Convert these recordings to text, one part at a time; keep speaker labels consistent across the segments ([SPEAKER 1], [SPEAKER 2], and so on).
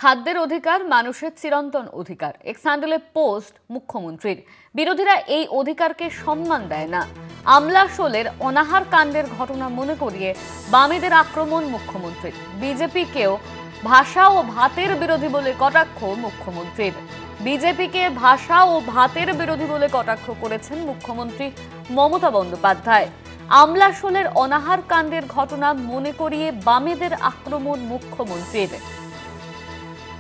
[SPEAKER 1] খাদ্যের অধিকার মানুষের চিরন্তন অধিকার। এক স্যান্ডেলে পোস্ট মুখ্যমন্ত্রীর। বিরোধীরা এই অধিকারকে সম্মান দেয় না। আমলাশোলের অনাহার কাণ্ডের ঘটনা মনে করিয়ে বামেদের আক্রমণ মুখ্যমন্ত্রীর। বিজেপিকেও ভাষা ও ভাতের বিরোধী বলে কটাক্ষ মুখ্যমন্ত্রীর। বিজেপিকে ভাষা ও ভাতের বিরোধী বলে কটাক্ষ করেছেন মুখ্যমন্ত্রী মমতা বন্দ্যোপাধ্যায়। আমলাশোলের অনাহার কাণ্ডের ঘটনা মনে করিয়ে বামেদের আক্রমণ মুখ্যমন্ত্রীর।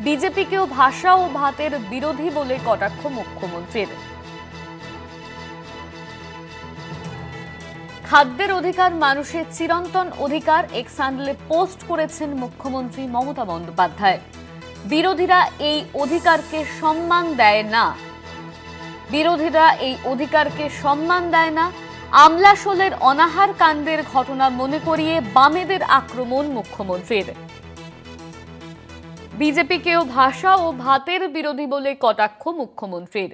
[SPEAKER 1] বিজেপিকেও ভাষা ও ভাতের বিরোধী বলে কটাক্ষ মুখ্যমন্ত্রীর। খাদ্যের অধিকার মানুষের চিরন্তন অধিকার এক স্যান্ডেলে পোস্ট করেছেন মুখ্যমন্ত্রী মমতা বন্দ্যোপাধ্যায়। বিরোধীরা এই অধিকারকে সম্মান দেয় না। বিরোধীরা এই অধিকারকে সম্মান দেয় না। আমলাশোলের অনাহার কাণ্ডের ঘটনা মনে করিয়ে বামেদের আক্রমণ মুখ্যমন্ত্রীর। বিজেপিকেও ভাষা ও ভাতের বিরোধী বলে কটাক্ষ মুখ্যমন্ত্রীর।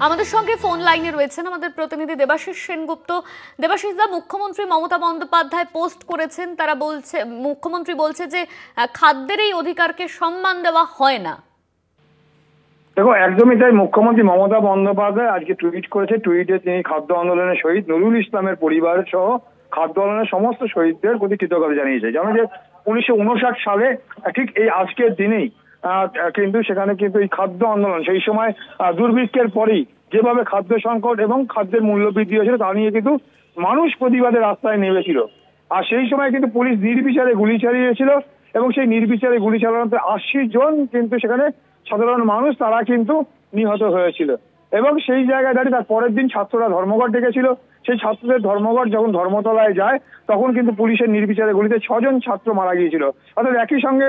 [SPEAKER 1] আমাদের সঙ্গে ফোন লাইনে রয়েছেন আমাদের প্রতিনিধি দেবাশিস সেনগুপ্ত। দেবাশিস দা, মুখ্যমন্ত্রী মমতা বন্দ্যোপাধ্যায় পোস্ট করেছেন, মুখ্যমন্ত্রী বলছে যে খাদ্যের এই অধিকারকে সম্মান দেওয়া হয় না।
[SPEAKER 2] দেখো, একদমই তাই। মুখ্যমন্ত্রী মমতা বন্দ্যোপাধ্যায় আজকে টুইট করেছে। টুইটে তিনি খাদ্য আন্দোলনের শহীদ নুরুল ইসলামের পরিবার সহ খাদ্য আন্দোলনের সমস্ত শহীদদের প্রতি কৃতজ্ঞতা জানিয়েছে। জানো যে 1959 সালে ঠিক এই আজকের দিনেই কিন্তু সেখানে কিন্তু এই খাদ্য আন্দোলন, সেই সময় দুর্ভিক্ষের পরেই যেভাবে খাদ্য সংকট এবং খাদ্যের মূল্য বৃদ্ধি হয়েছিল তা নিয়ে কিন্তু মানুষ প্রতিবাদের রাস্তায় নেমেছিল। আর সেই সময় কিন্তু পুলিশ নির্বিচারে গুলি চালিয়েছিল এবং সেই নির্বিচারে গুলি চালানোতে 80 জন কিন্তু সেখানে সাধারণ মানুষ তারা কিন্তু নিহত হয়েছিল। এবং সেই জায়গায় দাঁড়িয়ে তার পরের দিন ছাত্ররা ধর্মঘট ডেকেছিল। সেই ছাত্রদের ধর্মঘট যখন ধর্মতলায় যায় তখন কিন্তু পুলিশের নির্বিচারে গুলিতে 6 জন ছাত্র মারা গিয়েছিল। অর্থাৎ একই সঙ্গে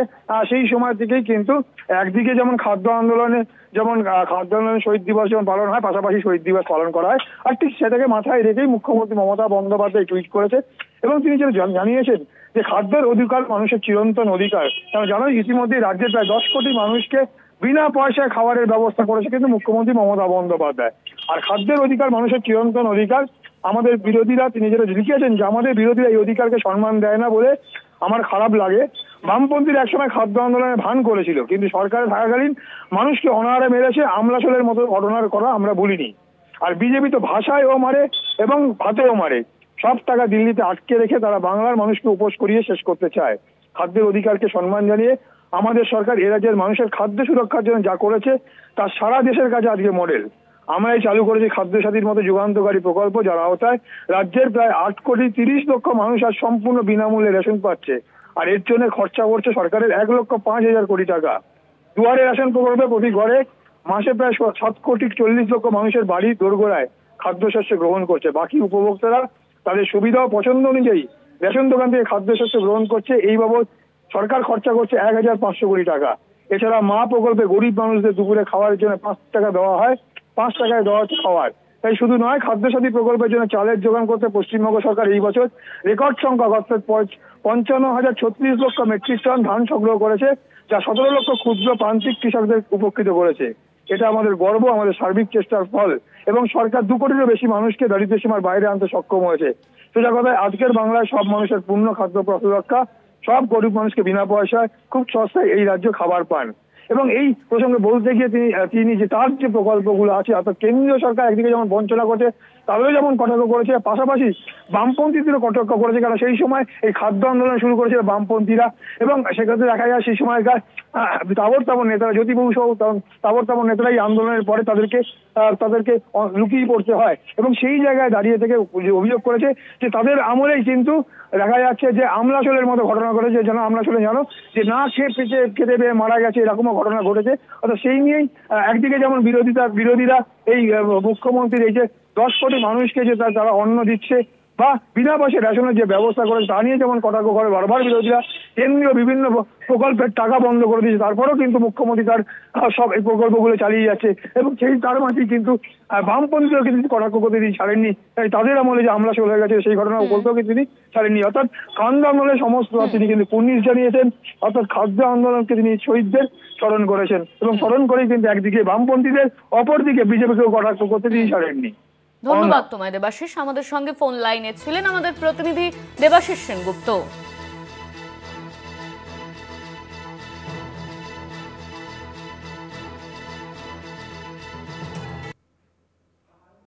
[SPEAKER 2] সেই সময় থেকেই কিন্তু একদিকে যেমন খাদ্য আন্দোলনের শহীদ দিবস যেমন পালন হয়, পাশাপাশি শহীদ দিবস পালন করা হয়। আর ঠিক সেটাকে মাথায় রেখেই মুখ্যমন্ত্রী মমতা বন্দ্যোপাধ্যায় টুইট করেছে এবং তিনি যেটা জানিয়েছেন যে খাদ্যের অধিকার মানুষের চিরন্তন অধিকার। কারণ জানো, ইতিমধ্যে রাজ্যের প্রায় 10 কোটি মানুষকে বিনা পয়সায় খাবারের ব্যবস্থা করেছে কিন্তু মুখ্যমন্ত্রী মমতা বন্দ্যোপাধ্যায়। আর খাদ্যের অধিকার মানুষের চিরন্তন অধিকার। আমাদের বিরোধীরা, তিনি যেটা লিখেছেন যে আমাদের বিরোধীরা এই অধিকারকে সম্মান দেয় না বলে আমার খারাপ লাগে। বামপন্থীরা একসময় খাদ্য আন্দোলনের ভান করেছিল, কিন্তু সরকারে থাকাকালীন মানুষকে অনাহারে মেরেছে। আমলাশোলের মতো ঘটনার কথা আমরা ভুলিনি। আর বিজেপি তো ভাষায়ও মারে এবং ভাতেও মারে। সব টাকা দিল্লিতে আটকে রেখে তারা বাংলার মানুষকে উপোস করিয়ে শেষ করতে চায়। খাদ্যের অধিকারকে সম্মান জানিয়ে আমাদের সরকার এ রাজ্যের মানুষের খাদ্য সুরক্ষার জন্য যা করেছে তা সারা দেশের কাছে আজকে মডেল। আমরাই চালু করেছি খাদ্য সাথীর মতো যুগান্তকারী প্রকল্প, যার আওতায় রাজ্যের প্রায় 8 কোটি 30 লক্ষ মানুষ আজ সম্পূর্ণ বিনামূল্যে রেশন পাচ্ছে। আর এর জন্য খরচা করছে সরকারের 1,05,000 কোটি টাকা। দুয়ারে রেশন প্রকল্পে প্রতি ঘরে মাসে প্রায় 7 কোটি 40 লক্ষ মানুষের বাড়ি দোরগোড়ায় খাদ্যশস্য গ্রহণ করছে। বাকি উপভোক্তারা তাদের সুবিধা ও পছন্দ অনুযায়ী রেশন দোকান থেকে খাদ্যশস্য গ্রহণ করছে। এই বাবদ সরকার খরচা করছে 1,500 কোটি টাকা। এছাড়া মা প্রকল্পে গরিব মানুষদের দুপুরে খাওয়ার জন্য 5 টাকা দেওয়া হয়, 5 টাকায় দেওয়া হচ্ছে খাওয়ার। তাই শুধু নয়, খাদ্যসাথী প্রকল্পের জন্য চালের যোগান করতে পশ্চিমবঙ্গ সরকার এই বছর রেকর্ড সংখ্যক অর্থাৎ 55,036 লক্ষ মেট্রিক টন ধান সংগ্রহ করেছে, যা 17 লক্ষ ক্ষুদ্র প্রান্তিক কৃষকদের উপকৃত করেছে। এটা আমাদের গর্ব, আমাদের সার্বিক চেষ্টার ফল। এবং সরকার 2 কোটিরও বেশি মানুষকে দারিদ্র্য সীমার বাইরে আনতে সক্ষম হয়েছে। সোজা কথায় আজকের বাংলায় সব মানুষের পূর্ণ খাদ্য সুরক্ষা, সব গরিব মানুষকে বিনা পয়সায় খুব সস্তায় এই রাজ্য খাবার পান। এবং এই প্রসঙ্গে বলতে গিয়ে তিনি যে তার যে প্রকল্পগুলো আছে, অর্থাৎ কেন্দ্রীয় সরকার একদিকে যেমন বঞ্চনা করছে তাদেরও যেমন কটাক্ষ করেছে, পাশাপাশি বামপন্থীদেরও কটাক্ষ করেছে। কারণ সেই সময় এই খাদ্য আন্দোলন শুরু করেছিল বামপন্থীরা এবং সেক্ষেত্রে দেখা যায় সেই সময়কার তাবর নেতারা, জ্যোতিবাবু সহ তাবর নেতারা এই আন্দোলনের পরে তাদেরকে লুকিয়ে পড়তে হয়। এবং সেই জায়গায় দাঁড়িয়ে থেকে অভিযোগ করেছে যে তাদের আমলেই কিন্তু দেখা যাচ্ছে যে আমলাশোলের মতো ঘটনা ঘটেছে। যেন আমলাশোলে জানো যে না খেতে পেয়ে মারা গেছে, এরকমও ঘটনা ঘটেছে। অর্থাৎ সেই নিয়েই একদিকে যেমন বিরোধীরা এই মুখ্যমন্ত্রীর এই যে 10 কোটি মানুষকে যে তারা অন্ন দিচ্ছে বা বিনা পয়সায় রেশনের যে ব্যবস্থা করেছে তা নিয়ে যেমন কটাক্ষ করে বারবার বিরোধীরা, কেন্দ্রীয় বিভিন্ন প্রকল্পের টাকা বন্ধ করে দিয়েছে, তারপরেও কিন্তু মুখ্যমন্ত্রী তার সব এই প্রকল্পগুলো চালিয়ে যাচ্ছে। এবং সেই তার মাঝেই কিন্তু বামপন্থীরাও কিন্তু কটাক্ষ করতে তিনি ছাড়েননি। তাই তাদের আমলে যে আমলাশোল হয়ে গেছে সেই ঘটনা বলতেও তিনি ছাড়েননি। অর্থাৎ খাদ্য আন্দোলনের সমস্ত তিনি কিন্তু কুর্নিশ জানিয়েছেন। অর্থাৎ খাদ্য আন্দোলনকে তিনি শহীদদের স্মরণ করেছেন এবং স্মরণ করেই কিন্তু একদিকে বামপন্থীদের, অপরদিকে বিজেপিকেও কটাক্ষ করতে তিনি ছাড়েননি।
[SPEAKER 1] ধন্যবাদ তোমায় দেবাশিস। আমাদের সঙ্গে ফোন লাইনে ছিলেন আমাদের প্রতিনিধি দেবাশিস সেনগুপ্ত।